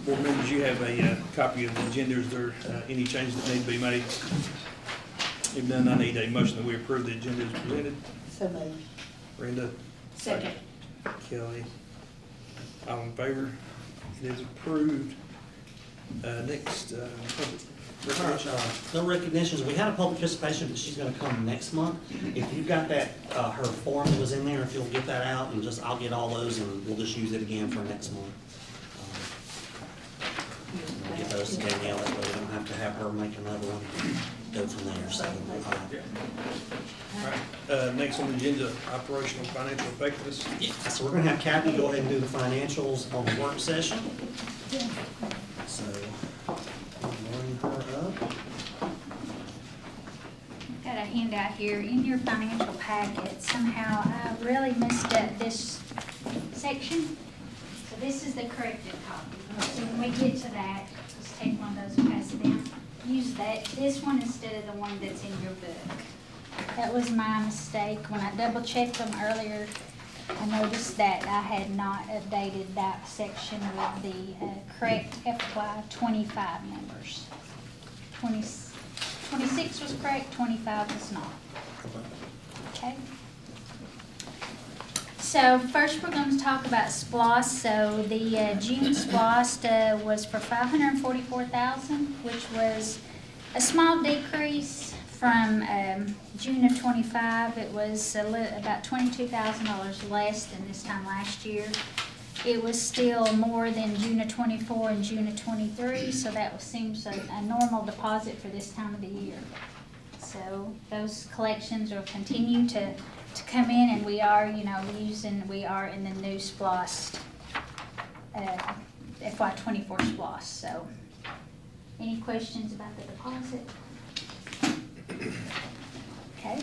Board members, you have a copy of the agenda. Is there any changes that need to be made? If none, I need a motion that we approve the agenda as presented. So moved. Brenda? Second. Kelly? All in favor? It is approved. Next, public recognition. No recognitions. We had a public participation, but she's gonna come next month. If you've got that, her form that was in there, if you'll get that out and just, I'll get all those and we'll just use it again for next month. We'll get those to Danielle, that way we don't have to have her make another one, go from there, so. All right, next on the agenda, operational financial effectiveness. So we're gonna have Kathy go ahead and do the financials on the work session. So, I'll bring her up. Got a handout here in your financial packet. Somehow I really messed up this section. So this is the corrected copy. So when we get to that, just take one of those and pass it down. Use this one instead of the one that's in your book. That was my mistake. When I double checked them earlier, I noticed that I had not updated that section with the correct FY 25 numbers. 26 was correct, 25 was not. Okay. So first we're going to talk about SPLOST. So the June SPLOST was for $544,000, which was a small decrease from June of 25. It was about $22,000 less than this time last year. It was still more than June of 24 and June of 23, so that seems a normal deposit for this time of the year. So those collections will continue to come in, and we are, we are in the new SPLOST, FY 24 SPLOST. So any questions about the deposit? Okay.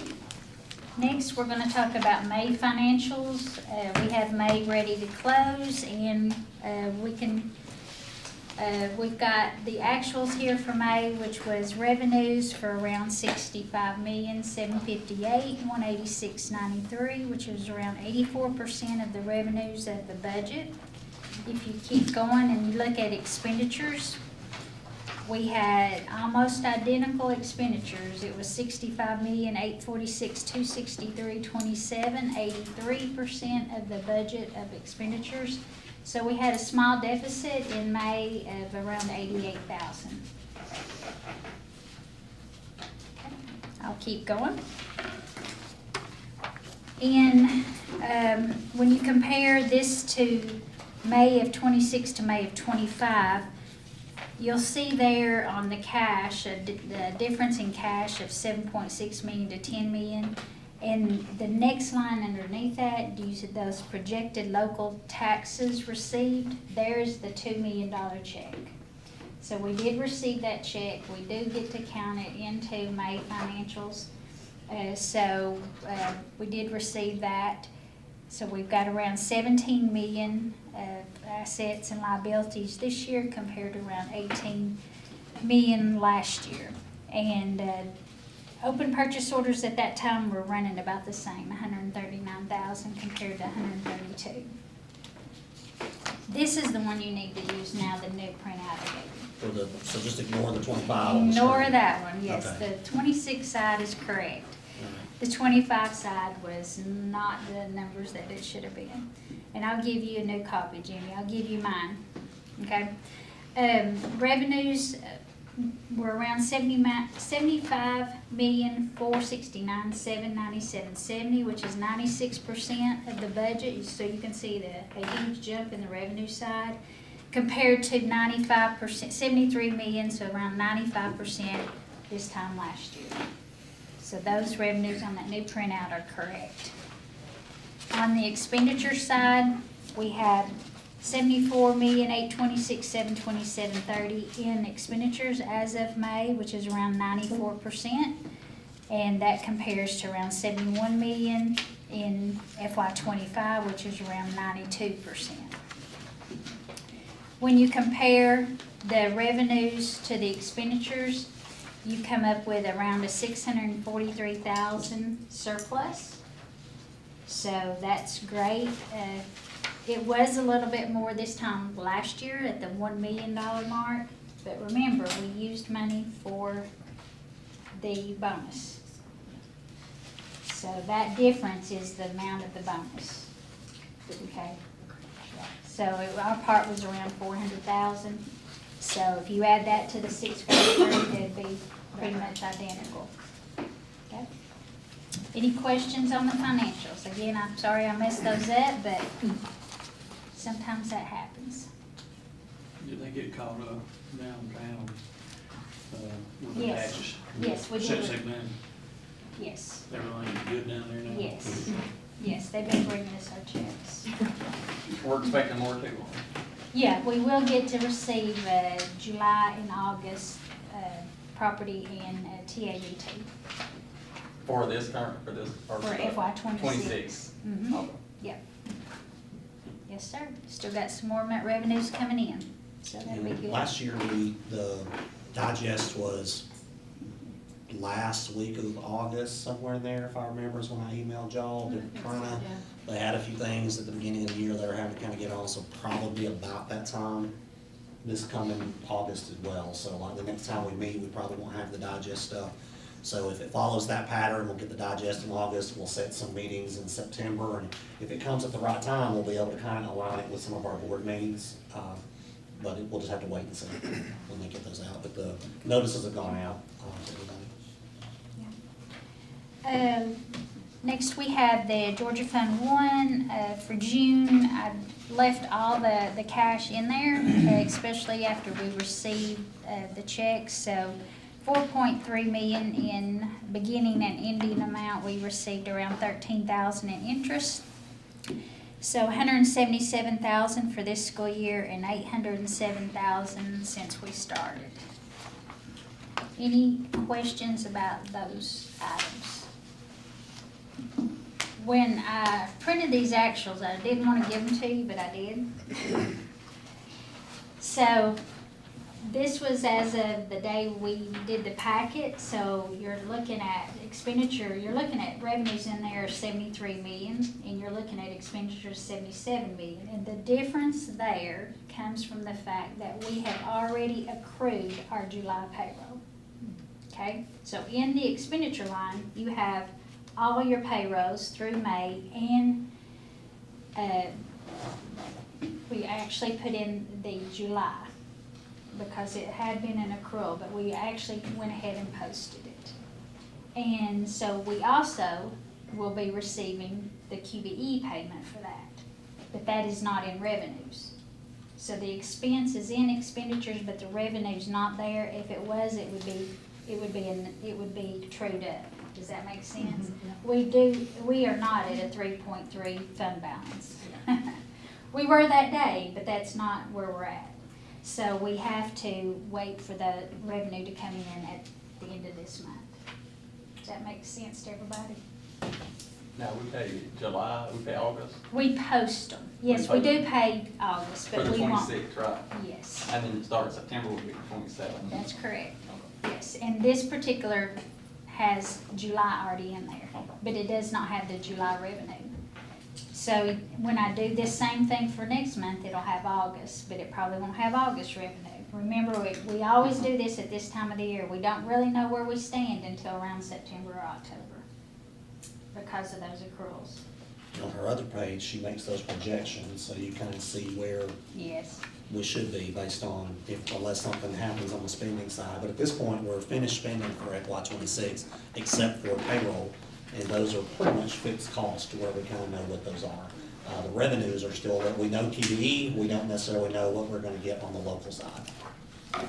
Next, we're going to talk about May financials. We have May ready to close, and we've got the actuals here for May, which was revenues for around $65,758,186.93, which is around 84% of the revenues of the budget. If you keep going and you look at expenditures, we had almost identical expenditures. It was $65,846,263.27, 83% of the budget of expenditures. So we had a small deficit in May of around $88,000. Okay, I'll keep going. And when you compare this to May of 26 to May of 25, you'll see there on the cash, the difference in cash of $7.6 million to $10 million. And the next line underneath that, these are those projected local taxes received. There's the $2 million check. So we did receive that check. We do get to count it into May financials. We did receive that. So we've got around 17 million of assets and liabilities this year compared to around 18 million last year. And open purchase orders at that time were running about the same, 139,000 compared to 132. This is the one you need to use now, the new printout I gave you. So just ignore the 25 on the Ignore screen. that one, yes. Okay. The 26 side is correct. The 25 side was not the numbers that it should have been. And I'll give you a new copy, Jimmy. I'll give you mine, okay? Revenues were around $75,469,797.70, which is 96% of the budget. So you can see a huge jump in the revenue side compared to 95%, $73 million, so around 95% this time last year. So those revenues on that new printout are correct. On the expenditure side, we had $74,826,727.30 in expenditures as of May, which is around 94%. And that compares to around $71 million in FY 25, which is around 92%. When you compare the revenues to the expenditures, you come up with around a $643,000 surplus. So that's great. It was a little bit more this time last year at the $1 million mark, but remember, we used money for the bonus. So that difference is the amount of the bonus, okay? So our part was around 400,000. So if you add that to the 643, it'd be pretty much identical. Okay? Any questions on the financials? Again, I'm sorry I messed those up, but sometimes that happens. Did they get caught up downtown, with the Yes. patches? Yes, we did. Since they've been, Yes, everything's good down there now? yes, yes, they've been bringing us our checks. We're expecting more too. Yeah, we will get to receive July and August property and TAUT For this current, for this. or for FY '26. 26. Mhm. Okay. Yep. Yes, sir. Still got some more revenues coming in, so that'll be And good. last year, the digest was last week of August, somewhere in there, if I remember, is when I emailed y'all. They're trying to, they had a few things at the beginning of the year they were having to kind of get on, so probably about that time, this coming August as well. So like the next time we meet, we probably won't have the digest stuff. So if it follows that pattern, we'll get the digest in August, we'll set some meetings in September, and if it comes at the right time, we'll be able to kind of align it with some of our board meetings. But we'll just have to wait and see when they get those out, but the notices have gone out to everybody. Next, we have the Georgia Fund 1 for June. I left all the cash in there, especially after we received the checks. So 4.3 million in beginning and ending amount. We received around 13,000 in interest. So 177,000 for this school year and 807,000 since we started. Any questions about those items? When I printed these actuals, I didn't want to give them to you, but I did. So this was as of the day we did the packet, so you're looking at expenditure, you're looking at revenues in there of 73 million, and you're looking at expenditures 77 million. And the difference there comes from the fact that we have already accrued our July payroll. Okay, so in the expenditure line, you have all your payrolls through May, and we actually put in the July because it had been an accrual, but we actually went ahead and posted it. And so we also will be receiving the QBE payment for that, but that is not in revenues. So the expense is in expenditures, but the revenue's not there. If it was, it would be trued up. Does that make sense? We are not at a 3.3 fund balance. We were that day, but that's not where we're at. So we have to wait for the revenue to come in at the end of this month. Does that make sense to everybody? Now, we pay July, we pay August, We post them. Yes, we do pay August, for but the we won't. 26th, right? Yes, And then it starts September, will be the 27th. that's correct. Yes, and this particular has July already in there, but it does not have the July revenue. So when I do this same thing for next month, it'll have August, but it probably won't have August revenue. Remember, we always do this at this time of the year. We don't really know where we stand until around September or October because of those accruals. On her other page, she makes those projections, so you kind of see where Yes, we should be based on unless something happens on the spending side. But at this point, we're finished spending for FY '26, except for payroll, and those are pretty much fixed costs to where we kind of know what those are. The revenues are still, we know QBE, we don't necessarily know what we're gonna get on the local side.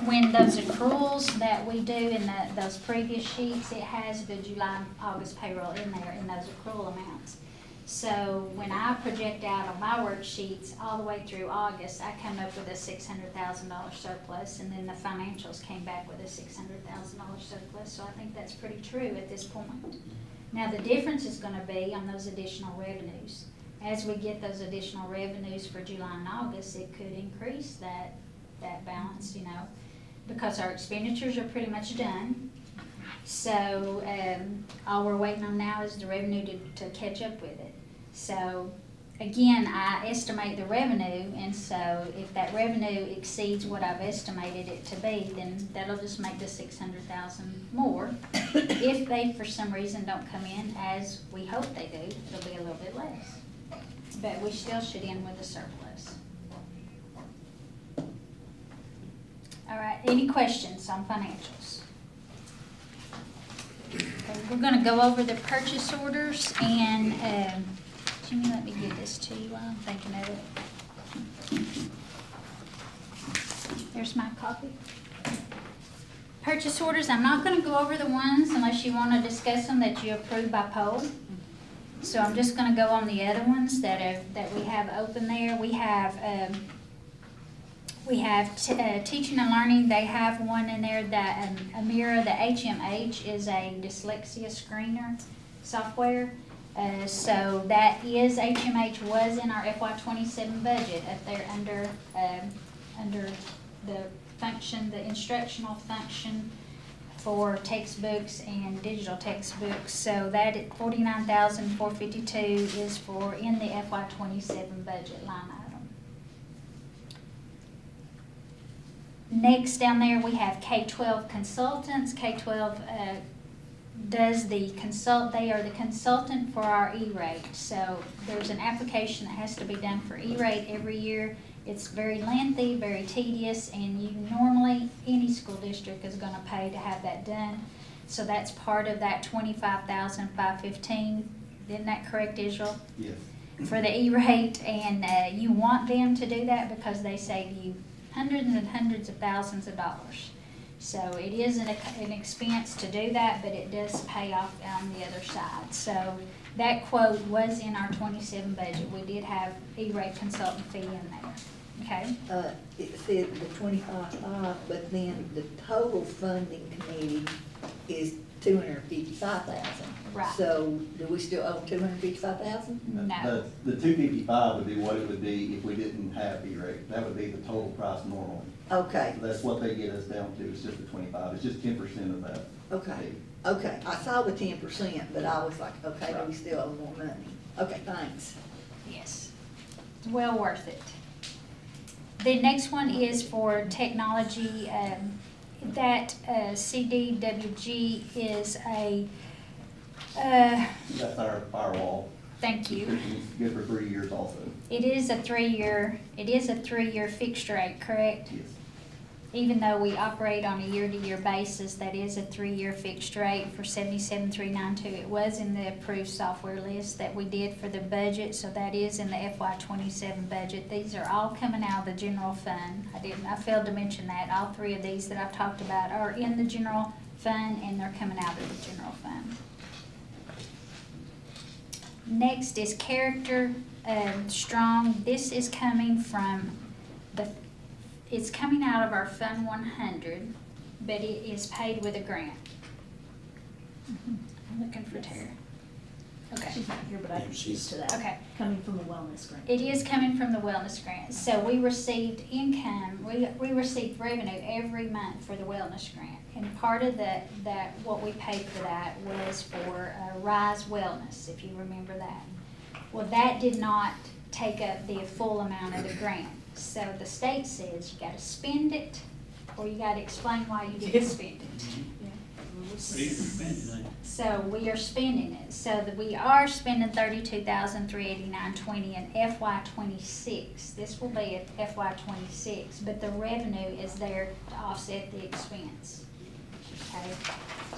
when those accruals that we do in those previous sheets, it has the July, August payroll in there in those accrual amounts. So when I project out on my worksheets all the way through August, I come up with a $600,000 surplus, and then the financials came back with a $600,000 surplus, so I think that's pretty true at this point. Now, the difference is gonna be on those additional revenues. As we get those additional revenues for July and August, it could increase that balance, because our expenditures are pretty much done. So, all we're waiting on now is the revenue to catch up with it. So, again, I estimate the revenue, and so if that revenue exceeds what I've estimated it to be, then that'll just make the 600,000 more. If they, for some reason, don't come in as we hope they do, it'll be a little bit less. But we still should end with a surplus. All right, any questions on financials? Okay, we're gonna go over the purchase orders, and, Jimmy, let me give this to you while I'm thinking of it. There's my copy. Purchase orders, I'm not gonna go over the ones unless you wanna discuss them that you approved by poll. So I'm just gonna go on the other ones that we have open there. We have teaching and learning, they have one in there that, Amira, the HMH is a dyslexia screener software. So that is, HMH was in our FY '27 budget up there under the function, the instructional function for textbooks and digital textbooks. So that at $49,452 is for in the FY '27 budget line item. Next down there, we have K-12 consultants. K-12 does the they are the consultant for our E-rate. So there's an application that has to be done for E-rate every year. It's very lengthy, very tedious, and you normally, any school district is gonna pay to have that done. So that's part of that $25,515. Isn't that correct, Israel? Yes. For the E-rate, and you want them to do that because they save you hundreds and hundreds of thousands of dollars. So it is an expense to do that, but it does pay off on the other side. So that quote was in our '27 budget. We did have E-rate consultant fee in there, okay? It said the 25.5, but then the total funding committee is 255,000. Right. So do we still owe 255,000? No. The 255 would be what it would be if we didn't have E-rate. That would be the total price normally. Okay, That's what they get us down to, it's just the 25, it's just 10% of that. okay, fee. okay. I saw the 10%, but I was like, okay, do we still owe more money? Okay, thanks. Yes, it's well worth it. The next one is for technology. That CDWG is a, That's our firewall. thank you. It's good for 3 years also. It is a 3-year fixed rate, correct? Yes. Even though we operate on a year-to-year basis, that is a 3-year fixed rate for 77,392. It was in the approved software list that we did for the budget, so that is in the FY '27 budget. These are all coming out of the general fund. I failed to mention that. All 3 of these that I've talked about are in the general fund, and they're coming out of the general fund. Next is Character Strong. This is coming from it's coming out of our Fund 100, but it is paid with a grant. I'm looking for Tara. Okay, She's not here, but I can speak to that. okay. Coming from the wellness grant. It is coming from the wellness grant. So we received income, we received revenue every month for the wellness grant. And part of what we paid for that was for Rise Wellness, if you remember that. Well, that did not take up the full amount of the grant. So the state says you gotta spend it, or you gotta explain why you didn't spend it. So we are spending it. So that we are spending $32,389.20 in FY '26. This will be at FY '26, but the revenue is there to offset the expense. Okay,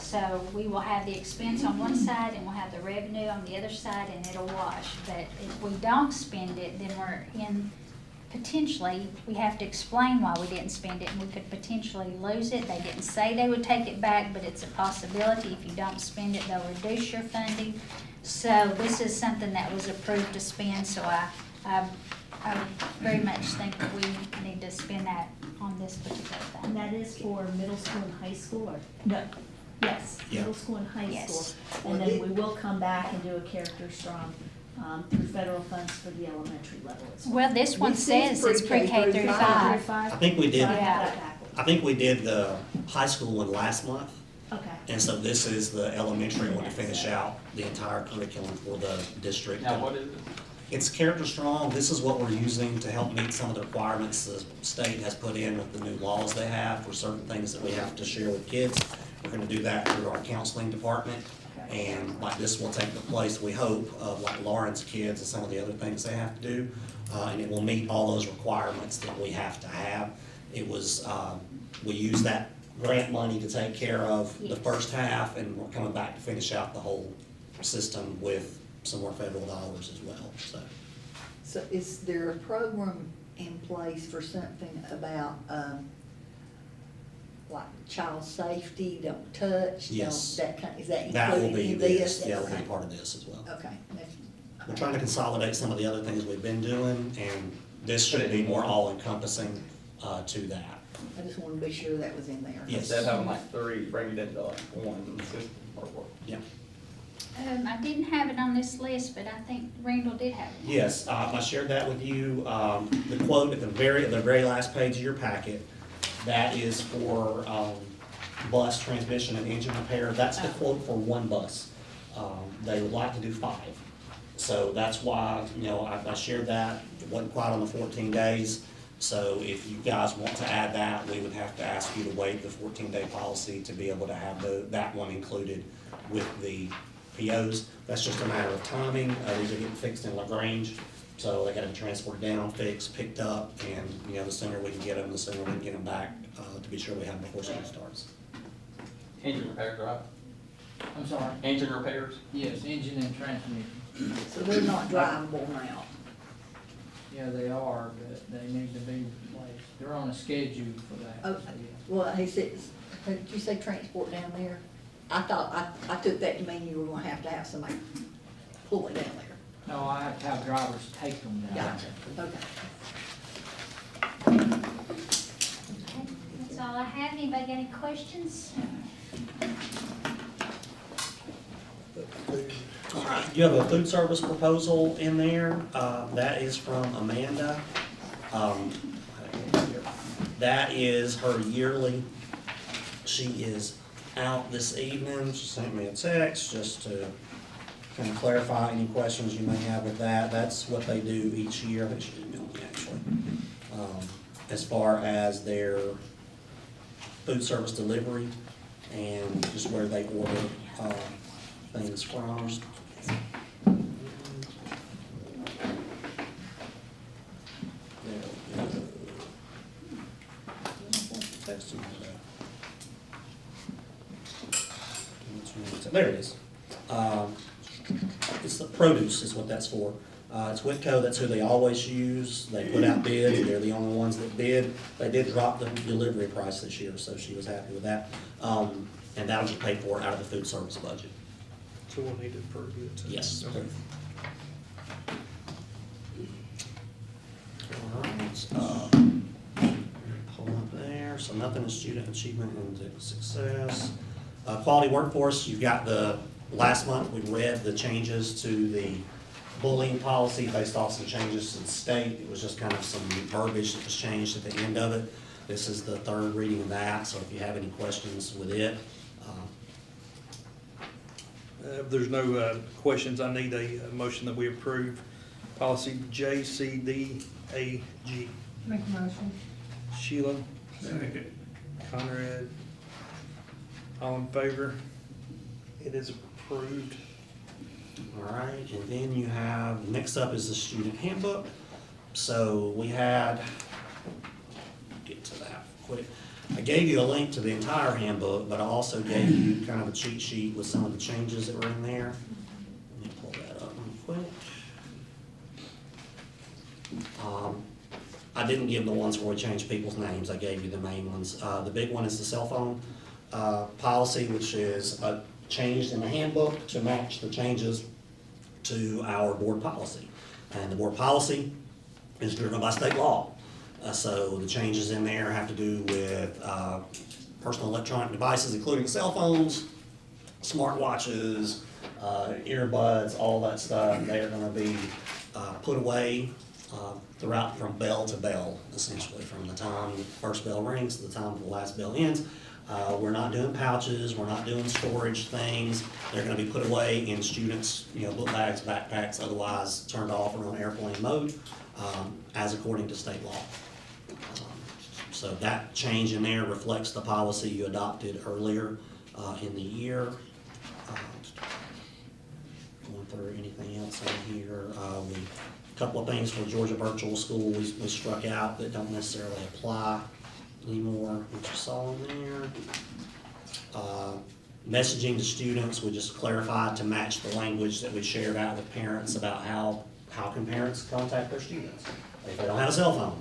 so we will have the expense on one side and we'll have the revenue on the other side, and it'll wash. But if we don't spend it, then we're in, potentially, we have to explain why we didn't spend it, and we could potentially lose it. They didn't say they would take it back, but it's a possibility. If you don't spend it, they'll reduce your funding. So this is something that was approved to spend, so I very much think that we need to spend that on this particular And thing. that is for middle school and high school, or, no, yes, Yeah. middle school and high Yes. school. And then we will come back and do a Character Strong, through federal funds for the elementary level as well. Well, this one This says is it's pre-K pre-K through through five. 5. I think we did, So I have Yeah. that backwards. I think we did the high school one last month, Okay. and so this is the elementary one to finish out the entire curriculum for the district. Now, what is it? It's Character Strong. This is what we're using to help meet some of the requirements the state has put in with the new laws they have for certain things that we have to share with kids. We're gonna do that through our counseling department. And like this will take the place, we hope, of like Lawrence kids and some of the other things they have to do. And it will meet all those requirements that we have to have. It was, we use that grant money to take care of the Yes. first half, and we're coming back to finish out the whole system with some more federal dollars as well, so. So is there a program in place for something about, like child safety, don't touch, Yes. don't, that kind, is that That will included be in this, this? yeah, will be part of this as well. Okay, that's. We're trying to consolidate some of the other things we've been doing, and this should be more all-encompassing, to that. I just wanted to be sure that was in there. Yes. Instead of having like three, bring it into like one system or what? Yeah. I didn't have it on this list, but I think Randall did have it. Yes, I shared that with you, the quote at the very last page of your packet, that is for, bus transmission and engine repair, that's the quote for one bus. They would like to do 5, so that's why, you know, I shared that, it wasn't quite on the 14 days. So if you guys want to add that, we would have to ask you to waive the 14-day policy to be able to have that one included with the POs. That's just a matter of timing. These are getting fixed in LaGrange, so they gotta be transported down, fixed, picked up, and, you know, the sooner we can get them, the sooner we can get them back, to be sure we have them before school starts. Engine repairs, right? I'm sorry, Engine repairs? yes, engine and transmission. So they're not drivable now. Yeah, they are, but they need to be replaced. They're on a schedule for that. Oh, so, yeah. well, he says, did you say transport down there? I thought, I took that to mean you were gonna have somebody pull it down there. No, I have to have drivers take them down. Gotcha, okay. That's all I have. Anybody got any questions? All right, you have a food service proposal in there, that is from Amanda. That is her yearly, she is out this evening, she sent me a text just to kind of clarify any questions you may have with that. That's what they do each year, I think she emailed me actually. As far as their food service delivery and just where they order, things from. There it is. It's the produce is what that's for. It's Whitco, that's who they always use. They put out bids, they're the only ones that bid. They did drop the delivery price this year, so she was happy with that. And that'll get paid for out of the food service budget. So we'll need to approve it. Yes. Okay. All right, pull up there, so nothing is student achievement and success. Quality workforce, you've got last month we read the changes to the bullying policy based off some changes to the state. It was just kind of some verbiage that was changed at the end of it. This is the third reading of that, so if you have any questions with it. If there's no questions, I need a motion that we approve policy JCDAG. Make a motion. Sheila? Conrad? All in favor? It is approved. All right, and then you have, next up is the student handbook. So we had, get to that quick. I gave you a link to the entire handbook, but I also gave you kind of a cheat sheet with some of the changes that were in there. Let me pull that up real quick. I didn't give the ones where we changed people's names, I gave you the main ones. The big one is the cell phone policy, which is changed in the handbook to match the changes to our board policy. And the board policy is driven by state law. So the changes in there have to do with personal electronic devices, including cell phones, smartwatches, earbuds, all that stuff. They are gonna be put away throughout from bell to bell, essentially, from the time the first bell rings to the time the last bell ends. We're not doing pouches, we're not doing storage things. They're gonna be put away in students', book bags, backpacks, otherwise turned off or on airplane mode, as according to state law. So that change in there reflects the policy you adopted earlier in the year. Going through anything else in here, a couple of things for Georgia Virtual School we struck out that don't necessarily apply anymore, which you saw in there. Messaging to students, we just clarified to match the language that we shared out with parents about how can parents contact their students. If they don't have a cell phone,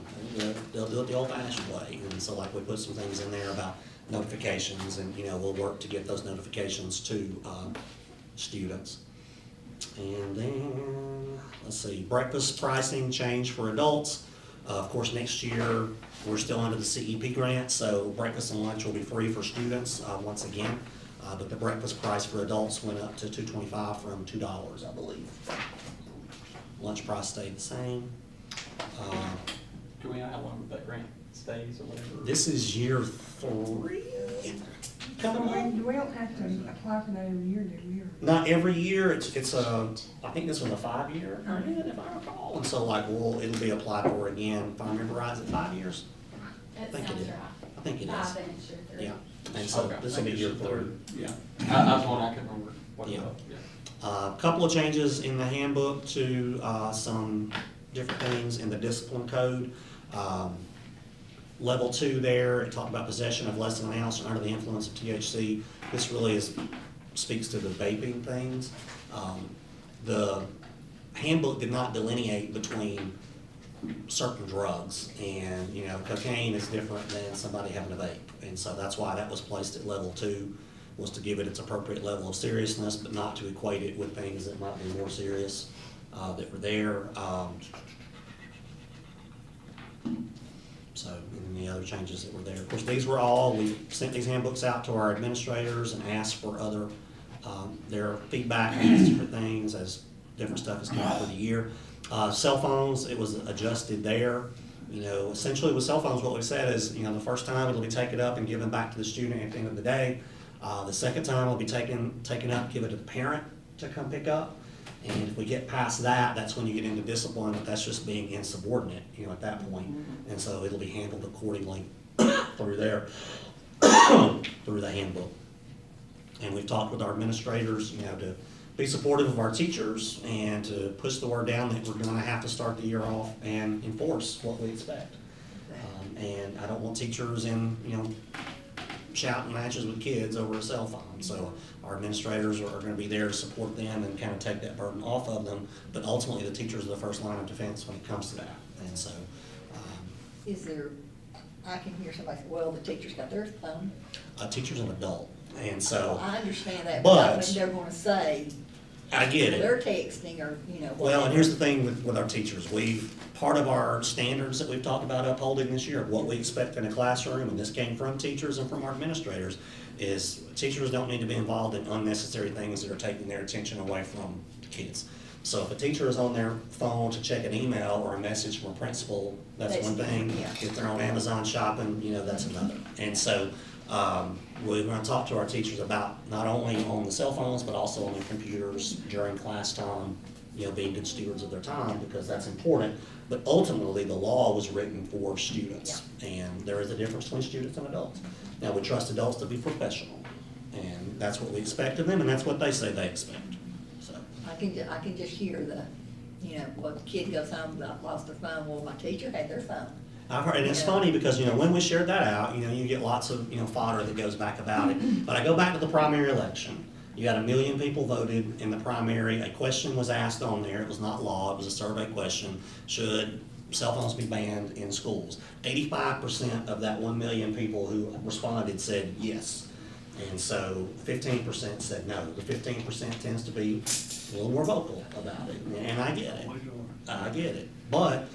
they'll do it the old-fashioned way. And so like we put some things in there about notifications, and we'll work to get those notifications to students. And then, let's see, breakfast pricing change for adults. Of course, next year, we're still under the CEP grant, so breakfast and lunch will be free for students, once again. But the breakfast price for adults went up to $2.25 from $2, I believe. Lunch price stayed the same. Do we know how long that grant stays or whatever? This is year 3 coming up. We don't have to apply for that every year, do we? Not every year, it's I think this was a 5-year grant, if I recall. And so like, it'll be applied for again, if I remember right, is it 5 years? That think it sounds is. right. I think it is. I think it's your third. Yeah, and so Okay, this will be It's year the 3. third. Yeah, I was wondering, I couldn't remember what it Yeah. was, yeah. A couple of changes in the handbook to some different things in the discipline code. Level 2 there, it talked about possession of less than an ounce under the influence of THC. This really speaks to the vaping things. The handbook did not delineate between certain drugs, and cocaine is different than somebody having a vape, and so that's why that was placed at level 2, was to give it its appropriate level of seriousness, but not to equate it with things that might be more serious that were there. So, and the other changes that were there. Of course, we sent these handbooks out to our administrators and asked for their feedback on these different things as different stuff has come out for the year. Cell phones, it was adjusted there. Essentially with cell phones, what we said is, the first time it'll be taken up and given back to the student at the end of the day. The second time it'll be taken up, given to the parent to come pick up. And if we get past that, that's when you get into discipline, but that's just being insubordinate, at that point. And so it'll be handled accordingly through there, through the handbook. And we've talked with our administrators, to be supportive of our teachers and to push the word down that we're gonna have to start the year off and enforce what we expect. And I don't want teachers in, shouting matches with kids over a cell phone. So our administrators are gonna be there to support them and kind of take that burden off of them. But ultimately, the teachers are the first line of defense when it comes to that. And so, I can hear somebody say, well, the teacher's got their phone. a teacher's an adult, and so, I understand that, but- but I mean, they're gonna say, I get it. they're texting or, Well, and here's the thing with our teachers, part of our standards that we've talked about upholding this year, of what we expect in a classroom, and this came from teachers and from our administrators, is teachers don't need to be involved in unnecessary things that are taking their attention away from the kids. So if a teacher is on their phone to check an email or a message from a principal, that's one thing. Yeah. If they're on Amazon shopping, that's another. And so, we're gonna talk to our teachers about not only on the cell phones, but also on their computers during class time, being good stewards of their time, because that's important. But ultimately, the law was written for students, and there is a difference between students and adults. Now, we trust adults to be professional, and that's what we expect of them, and that's what they say they expect, so. I can just hear the kid goes home, lost their phone, well, my teacher had their phone. I've heard, and it's funny because, when we shared that out, you get lots of, fodder that goes back about it. But I go back to the primary election. You had 1 million people voted in the primary. A question was asked on there. It was not law, it was a survey question. Should cell phones be banned in schools? 85% of that 1 million people who responded said yes. And so 15% said no. The 15% tends to be a little more vocal about it, and I get it. I get it. But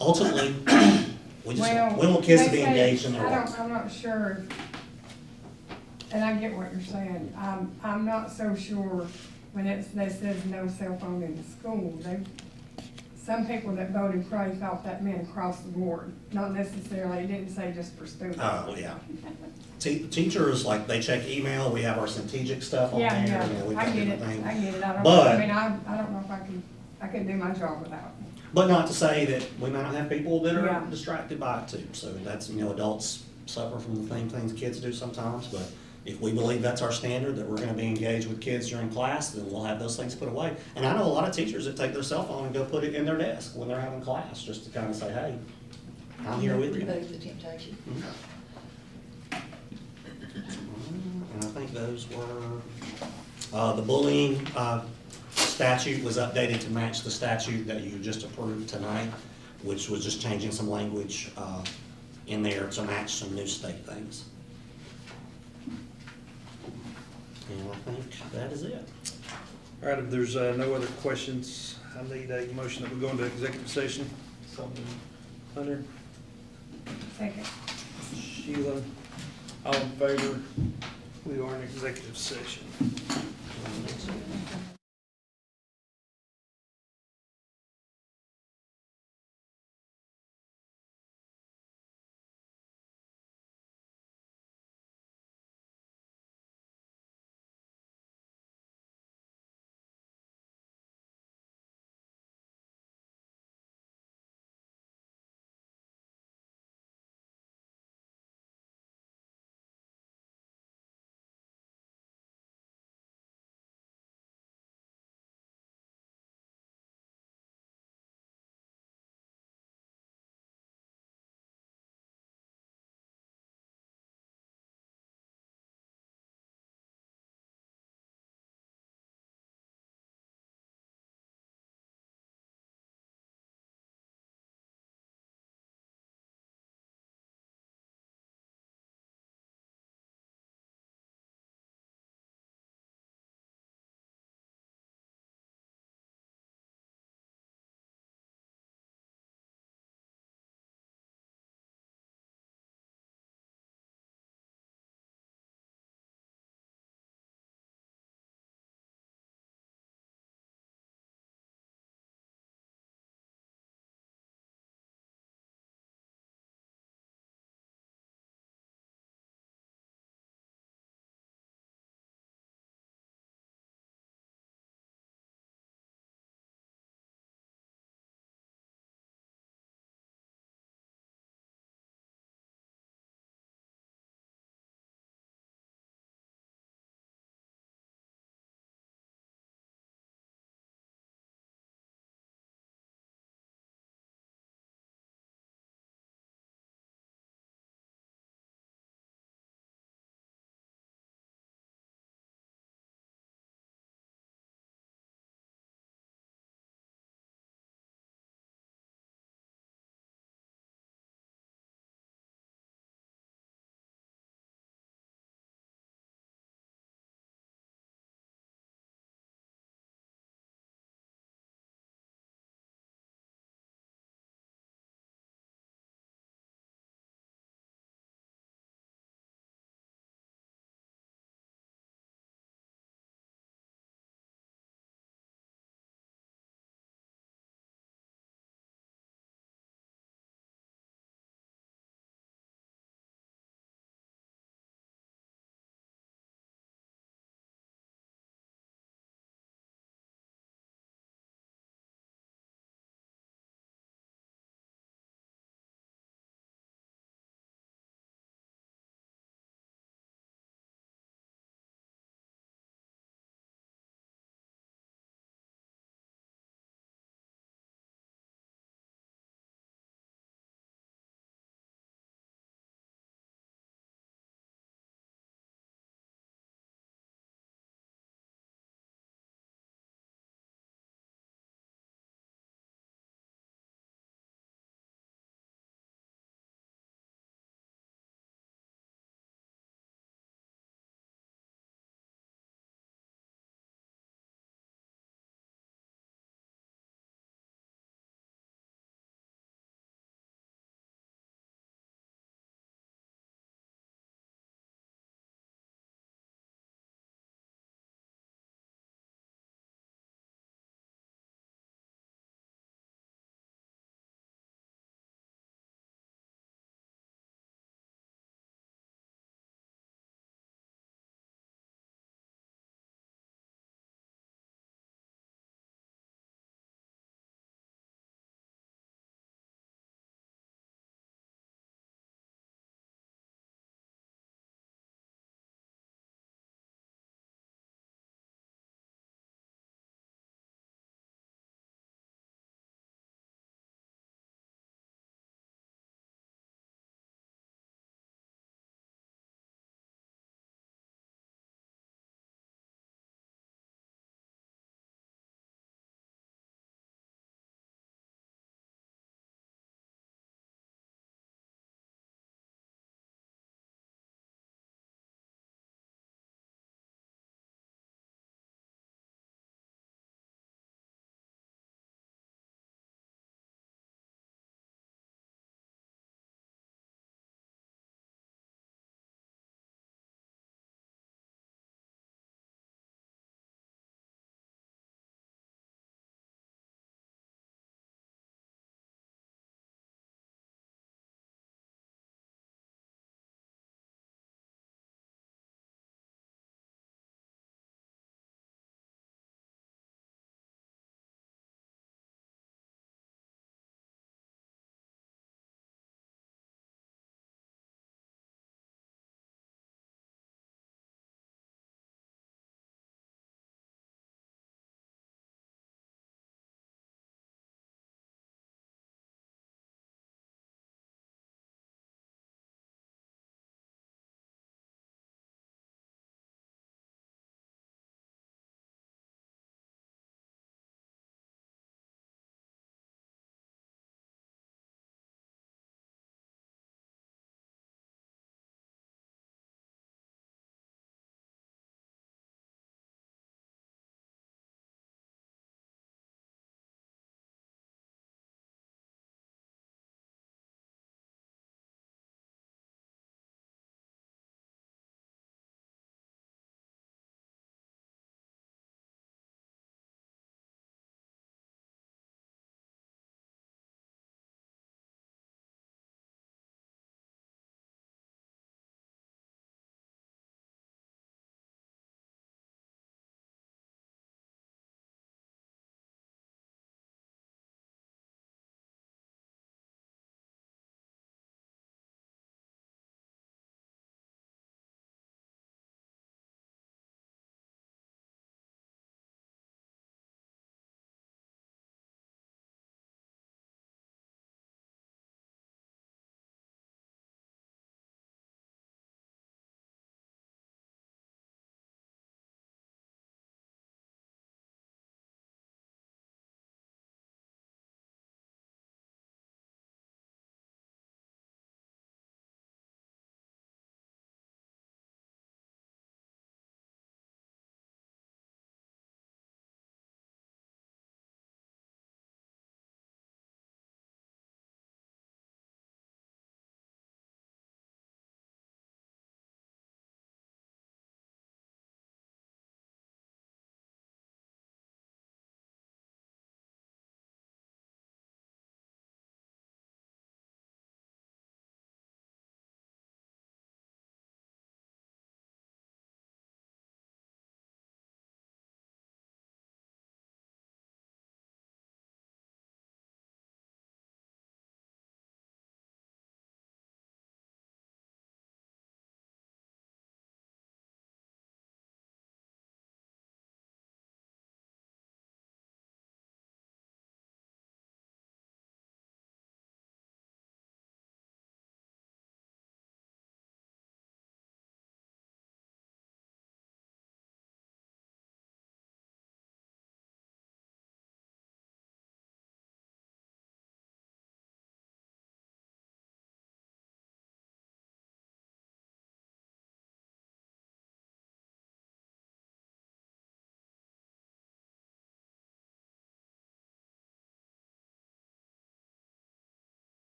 ultimately, we want kids to be engaged in their lives. I'm not sure, and I get what you're saying. I'm not so sure when they says no cell phone in the school. some people that voted Cray thought that meant across the board, not necessarily, it didn't say just for students. Oh, yeah. Teachers, like, they check email, we have our strategic stuff on there, Yeah, you know, we've I got get different it, things. I get it, I don't, But- I mean, I don't know if I could do my job without it. But not to say that we might not have people that are Yeah. distracted by it too. So that's, you know, adults suffer from the same things kids do sometimes. But if we believe that's our standard, that we're gonna be engaged with kids during class, then we'll have those things put away. And I know a lot of teachers that take their cell phone and go put it in their desk when they're having class, just to kind of say, hey, I'm here with you. Remove the temptation. And I think those were, the bullying, statute was updated to match the statute that you just approved tonight, which was just changing some language, in there to match some new state things. And I think that is it. All right, if there's no other questions, I need a motion that we go into executive session. So moved. Hunter, Second. Sheila, all in favor? We are in executive session.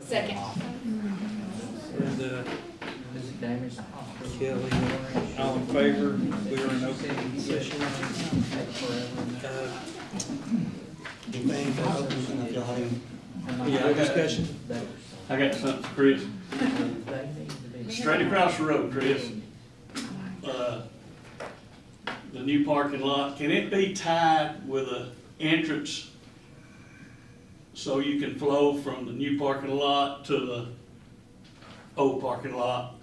Second. And, Does it damage the hospital? Kelly, all in favor, we are in open session. Anything else? If y'all have any- Yeah, discussion? I got something for Chris. Straight across the road, Chris. The new parking lot, can it be tied with a entrance so you can flow from the new parking lot to the old parking lot?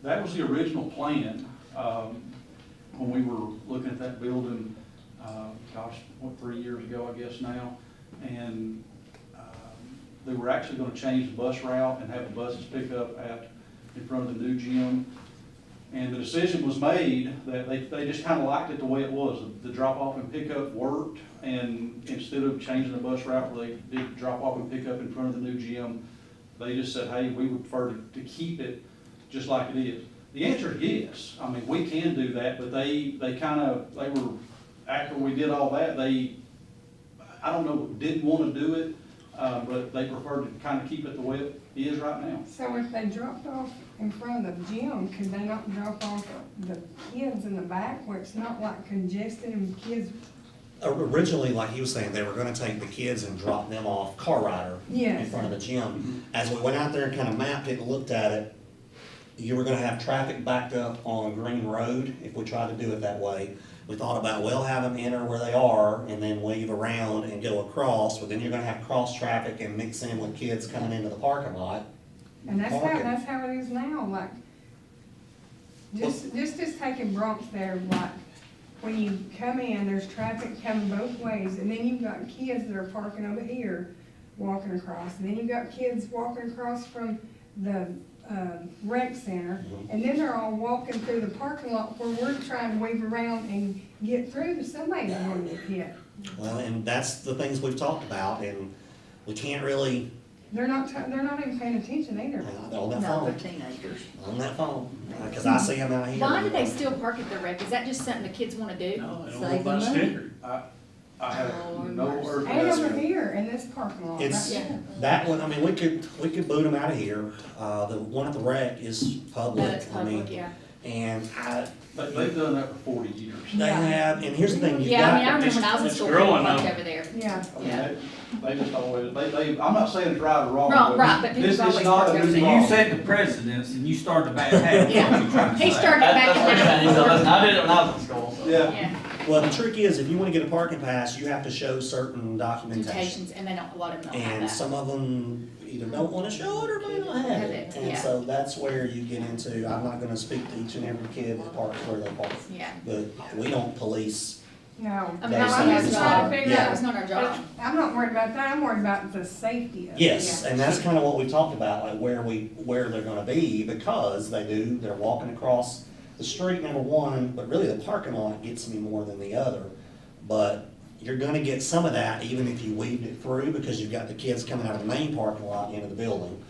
That was the original plan, when we were looking at that building, 3 years ago, I guess now. And, they were actually gonna change the bus route and have the buses pick up in front of the new gym. And the decision was made that they just kinda liked it the way it was. The drop off and pickup worked, and instead of changing the bus route where they did drop off and pick up in front of the new gym, they just said, hey, we would prefer to keep it just like it is. The answer is yes. I mean, we can do that, but they were, after we did all that, I don't know, didn't wanna do it, but they preferred to kinda keep it the way it is right now. So if they dropped off in front of the gym, could they not drop off the kids in the back where it's not like congested and kids? Originally, like he was saying, they were gonna take the kids and drop them off Car Rider in Yes. front of the gym. As we went out there and kinda mapped it and looked at it, you were gonna have traffic backed up on Green Road if we tried to do it that way. We thought about, well, have them enter where they are and then weave around and go across, but then you're gonna have cross traffic and mix in with kids coming into the parking lot. And that's Parking. how it is now, like, just taking Bronx there, like, when you come in, there's traffic coming both ways, and then you've got kids that are parking over here, walking across, and then you've got kids walking across from the, rec center, and then they're all walking through the parking lot where we're trying to weave around and get through to somebody's going to get hit. Well, and that's the things we've talked about, and we can't really, They're not even paying attention either. on that No, they're phone, teenagers. on that phone, cause I see them out here. Why do they still park at the rec? Is that just something the kids wanna do? No, they don't Save want to buy the money. stickers. I have no earthly And over estimate. here in this parking lot, right It's, there. that one, I mean, we could boot them out of here, the one at the rec is No, public, it's I mean, public, yeah. and They've done that for 40 years. they have, and here's the thing, you've Yeah, I mean, I got, remember when I was in it's school, growing people parked now. over there. Yeah. I mean, Yeah. they just always, I'm not saying it's right or wrong. Wrong, right, but this people's is always not parked a over new there. law. You set the precedence and you started a bad habit. Yeah. That's what you're trying to He say. started back That's what you're saying. He said, in listen, I did it when I was in school, so. Yeah. Yeah, well, the trick is, if you wanna get a parking pass, you have to show certain documentation. mutations, and they don't, a lot of them don't have And that. some of them either don't wanna show it or may not have Have it. it, And yeah. so that's where you get into, I'm not gonna speak to each and every kid that parks where they park. Yeah. But we don't police, No. I mean, They that's say not our it's job. not- yeah. It's not our job. I'm not worried about that, I'm worried about the safety of it. yes, and that's kinda what we talked about, like where they're gonna be, because they're walking across the street, number one, but really the parking lot gets me more than the other. But you're gonna get some of that even if you weaved it through, because you've got the kids coming out of the main parking lot into the building.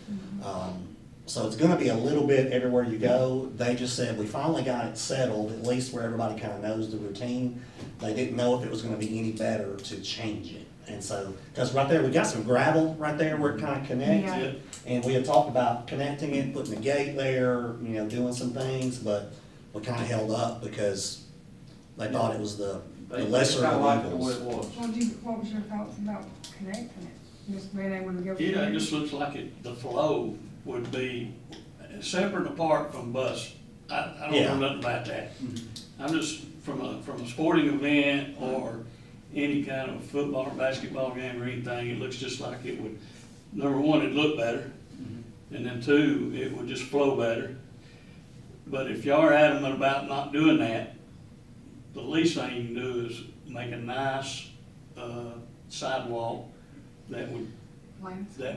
So it's gonna be a little bit everywhere you go. They just said, we finally got it settled, at least where everybody kinda knows the routine. They didn't know if it was gonna be any better to change it. And so, cause right there, we got some gravel right there where it kinda connects. Yeah. And we had talked about connecting it, putting a gate there, doing some things, but we kinda held up because they thought it was the They lesser kinda of liked it the way evils. it was. What was your thoughts about connecting it? Just being able to go. Yeah, it through? just looks like the flow would be separate and apart from bus. I don't Yeah. know nothing about that. I'm just, from a sporting event or any kind of football or basketball game or anything, it looks just like it would, number one, it'd look better. And then two, it would just flow better. But if y'all are adamant about not doing that, the least thing you can do is make a nice, sidewalk that would Lines, tie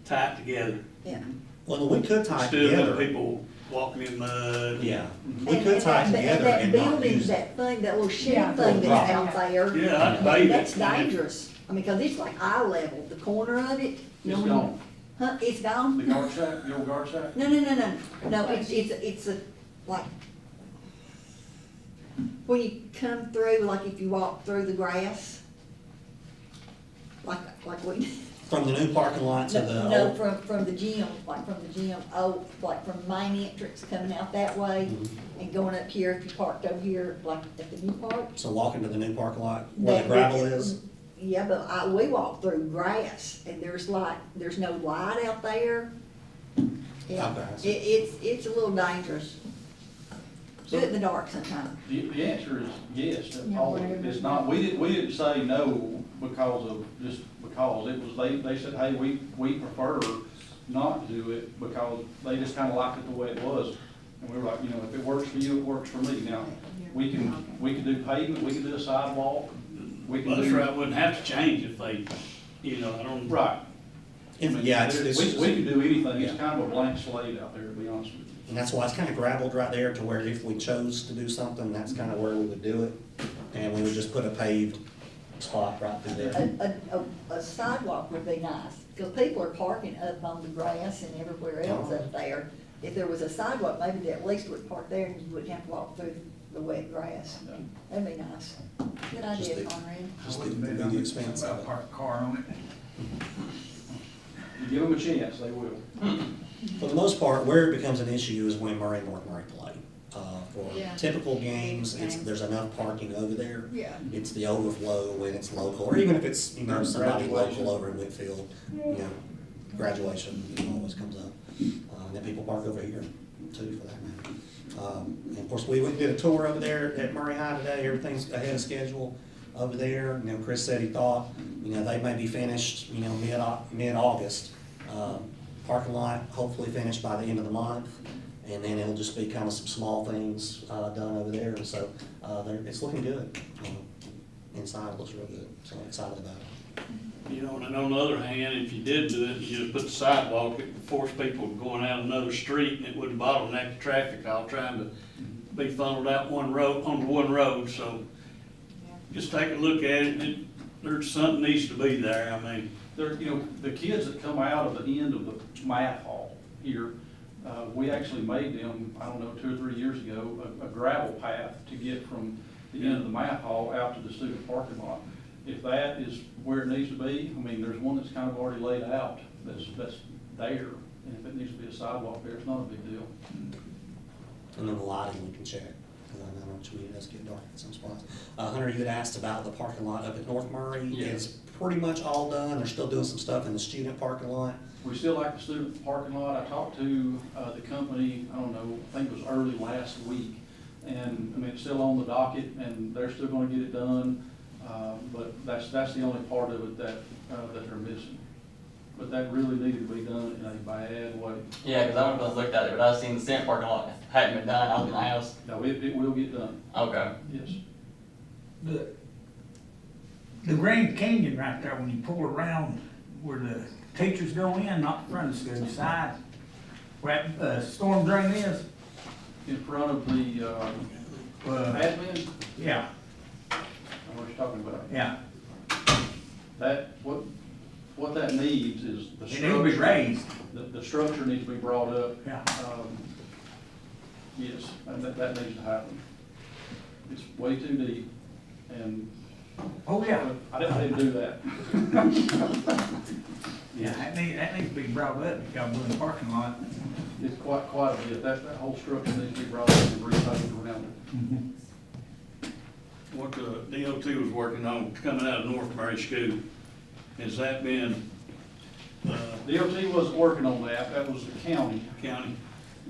tie it. it together. Yeah. Well, we could tie it Instead of together. people walking in mud. Yeah, we could tie it together and not building, use it. that thing, that little Yeah. shed thing that's Right. out there. Yeah, I'd debate it. That's dangerous. I mean, cause it's like eye level, the corner of it. you It's know, gone. Huh, it's gone? The guard shack, the old guard shack? No, it's a, like, when you come through, like if you walk through the grass, like we, From the new parking lot to the No, old. from the gym, like from the gym, oh, like from main entrance coming out that way and going up here, if you parked over here, like at the new park. So walking to the new parking lot where the gravel is. Yeah, but we walked through grass and there's no light out there. Yeah, Okay. it's a little dangerous. Do it in the dark sometimes. The answer is yes, Yeah, all, whatever. it's not, we didn't say no because of, just because, it was, they said, hey, we prefer not to do it because they just kinda liked it the way it was. And we were like, you know, if it works for you, it works for me. Now, we can do pavement, we can do a sidewalk, we can Bus do. route wouldn't have to change if they, you know, I don't. Right. Yeah, it's We can do anything, it's Yeah. kind of a blank slate out there, to be honest with you. and that's why it's kind of gravelled right there to where if we chose to do something, that's kind of where we would do it. And we would just put a paved spot right through there. A sidewalk would be nice, because people are parking up on the grass and everywhere else up there. If there was a sidewalk, maybe they at least would park there and you wouldn't have to walk through the wet grass. That'd be nice. Good idea, the- Conrad. Just the expense of it. Park a car on it. You give them a chance, they will. For the most part, where it becomes an issue is when Murray and North Murray play. For Yeah. typical games, Games. there's enough parking over there. Yeah. It's the overflow when it's local, or even if it's, you know, somebody Graduation. local over in Whitfield, you know, graduation, you know, always comes up. And then people park over here too, for that matter. And of course, we went and did a tour over there at Murray High today, everything's ahead of schedule over there. You know, Chris said he thought, you know, they may be finished, you know, mid-August. Parking lot hopefully finished by the end of the month. And then it'll just be kind of some small things, done over there, and so, it's looking good. Inside looks real good, so I'm excited about it. You know, and on the other hand, if you did do it, you just put the sidewalk, it would force people going out another street, and it would bottleneck the traffic, all trying to be funneled out one road, onto one road, so just take a look at it, and there's something needs to be there, I mean. There, you know, the kids that come out of the end of the math hall here, we actually made them, I don't know, 2 or 3 years ago, a gravel path to get from the end of the math hall out to the student parking lot. If that is where it needs to be, I mean, there's one that's kind of already laid out, that's there. And if it needs to be a sidewalk there, it's not a big deal. And then the lighting we can check, because I know it does get dark in some spots. Hunter, you had asked about the parking lot up at North Murray. Yeah. It's pretty much all done. They're still doing some stuff in the student parking lot. We still like the student parking lot. I talked to, the company, I don't know, I think it was early last week. And, I mean, it's still on the docket and they're still gonna get it done. But that's the only part of it that they're missing. But that really needed to be done in a bad way. Yeah, because I went and looked at it, but I seen the center parking lot hadn't been done out in the house. No, it will get done, Okay. yes. The Grand Canyon right there, when you pull around where the teachers go in, not the front of the school, side, where that, storm drain is, In front of the, admin, yeah, I know what you're talking about. yeah. That, what that needs is the It structure. needs to be raised, The structure needs to be brought up. yeah. Yes, and that needs to happen. It's way too deep, and Oh, yeah, I didn't do that. yeah, that needs to be brought up, you got to move the parking lot. It's quite a bit. That whole structure needs to be brought up and repaved around it. What the DOT was working on coming out of North Murray School, has that been, DOT wasn't working on that, that was the county. county?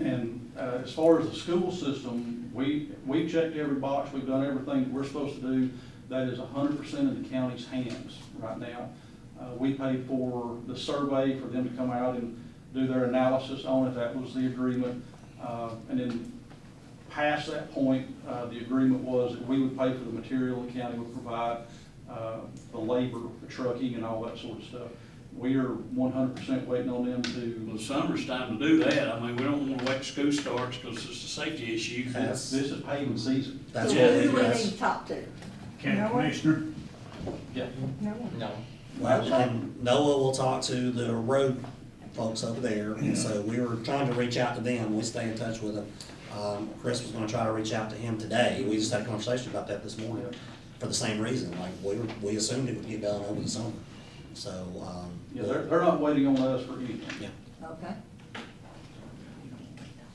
And, as far as the school system, we checked every box, we've done everything we're supposed to do. That is 100% in the county's hands right now. We paid for the survey for them to come out and do their analysis on it, that was the agreement. And then past that point, the agreement was that we would pay for the material, the county would provide the labor, the trucking and all that sort of stuff. We are 100% waiting on them to. Well, summer's time to do that, I mean, we don't wanna wait till school starts, cause it's a safety issue. That's- This is paving season. That's So what who it do we is. need to talk to? County No. Commissioner, Yeah. No. No. Well, and Noah will talk to the road folks over there, and so we were trying to reach out to them, we stay in touch with them. Chris was gonna try to reach out to him today, we just had a conversation about that this morning, for the same reason, like, we assumed it would get done over the summer. So, Yeah, they're not waiting on us for anything. yeah. Okay.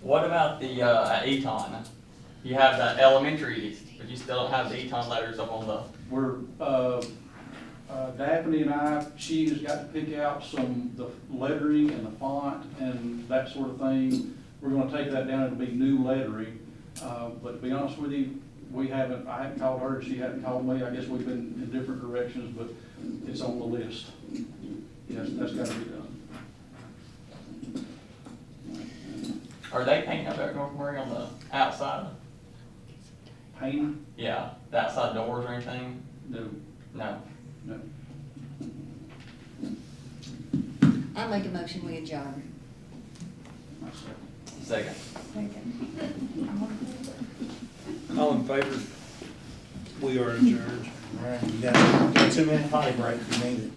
What about the, Eton? You have the elementary, but you still don't have the Eton letters up on the, We're, Daphne and I, she has got to pick out the lettering and the font and that sort of thing. We're gonna take that down, it'll be new lettering. But to be honest with you, I haven't called her, she hadn't called me. I guess we've been in different directions, but it's on the list. Yes, that's gotta be done. are they painting up at North Murray on the outside? Painting? Yeah, the outside doors or anything? No, No. no. I make a motion, we adjourn. Second. All in favor? We are adjourned. All right, you got a 2-minute potty break if you need it.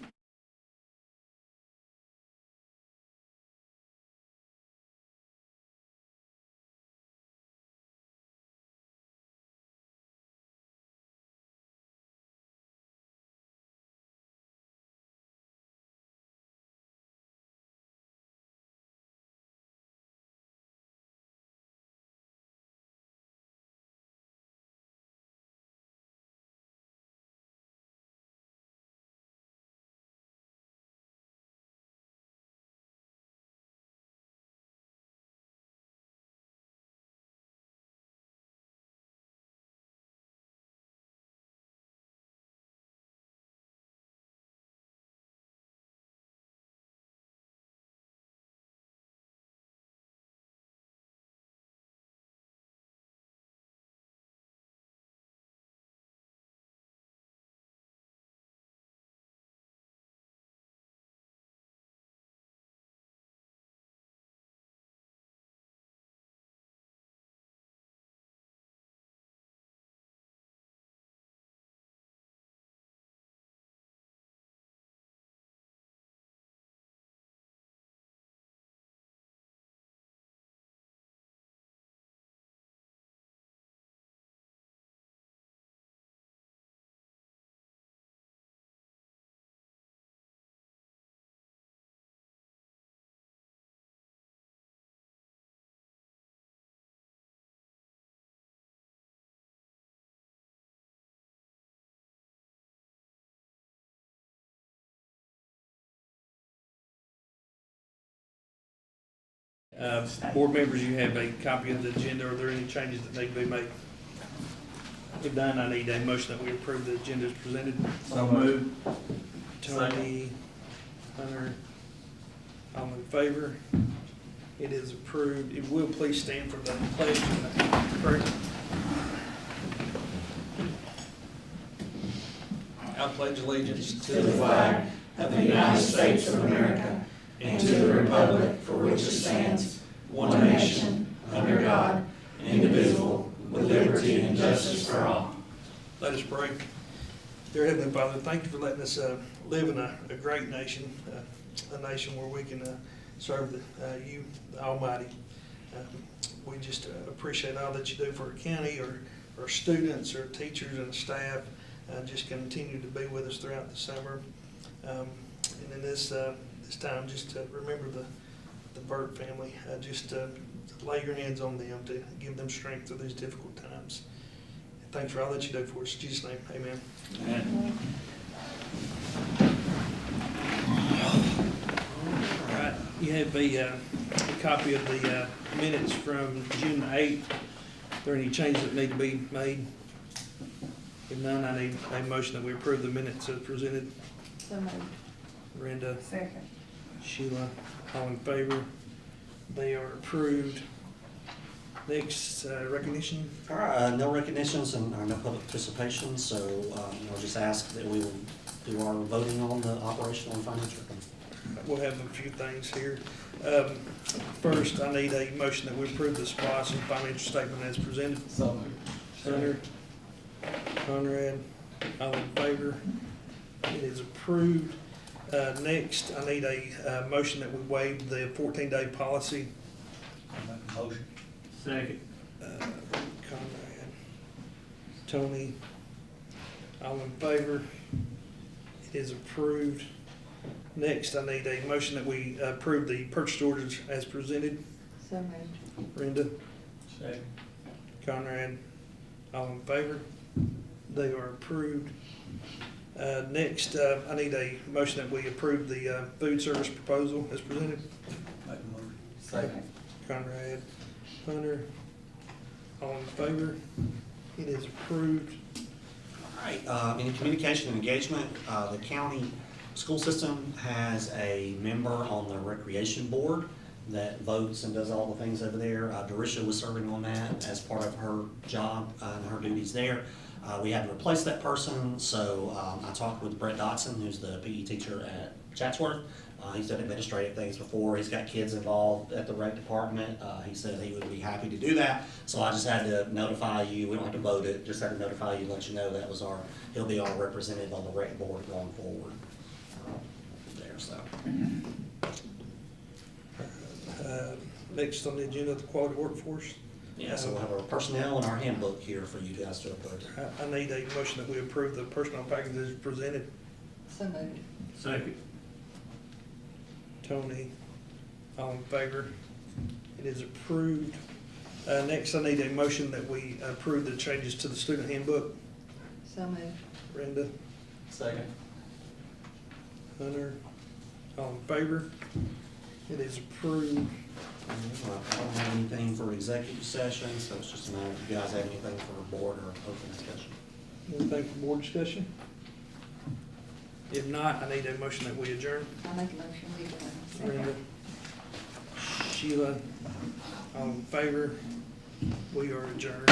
Board members, you have a copy of the agenda. Are there any changes that need to be made? If done, I need a motion that we approve the agenda as presented. So moved. Tony, Hunter, all in favor? It is approved. It will please stand for the pledge. Correct. I pledge allegiance to the flag of the United States of America and to the republic for which it stands, one nation, under God, indivisible, with liberty and justice for all. Let us pray. Dear Heavenly Father, thank you for letting us live in a great nation, a nation where we can serve you, the Almighty. We just appreciate all that you do for our county, our students, our teachers, and staff. Just continue to be with us throughout the summer. And in this time, just to remember the Burt family. Just lay your hands on them to give them strength through these difficult times. Thanks for all that you do for us. In Jesus' name, amen. Amen. All right, you have a copy of the minutes from June 8th. Are there any changes that need to be made? If none, I need a motion that we approve the minutes as presented. So moved. Brenda, Second. Sheila, all in favor? They are approved. Next, recognition. All right, no recognitions and no public participation, so I'll just ask that we will do our voting on the operational and financial. We'll have a few things here. First, I need a motion that we approve the SPOS and financial statement as presented. So moved. Hunter, Conrad, all in favor? It is approved. Next, I need a motion that we waive the 14-day policy. Motion. Second. Conrad, Tony, all in favor? It is approved. Next, I need a motion that we approve the purchase orders as presented. So moved. Brenda, Second. Conrad, all in favor? They are approved. Next, I need a motion that we approve the food service proposal as presented. Make a motion. Second. Conrad, Hunter, all in favor? It is approved. All right, in communication and engagement, the county school system has a member on the recreation board that votes and does all the things over there. Darisha was serving on that as part of her job and her duties there. We had to replace that person, so I talked with Brett Dotson, who's the PE teacher at Chatsworth. He's done administrative things before. He's got kids involved at the rec department. He said he would be happy to do that. So I just had to notify you. We don't have to vote it, just had to notify you, let you know that was he'll be our representative on the rec board going forward. There, so. Next on the agenda, the quality workforce. Yeah, so we'll have our personnel and our handbook here for you guys to approve. I need a motion that we approve the personnel packages presented. So moved. Second. Tony, all in favor? It is approved. Next, I need a motion that we approve the changes to the student handbook. So moved. Brenda, Second. Hunter, all in favor? It is approved. I don't have anything for executive session, so it's just a matter if you guys have anything for board or open discussion. Anything for board discussion? If not, I need a motion that we adjourn. I make a motion, we adjourn. Brenda, Sheila, all in favor? We are adjourned.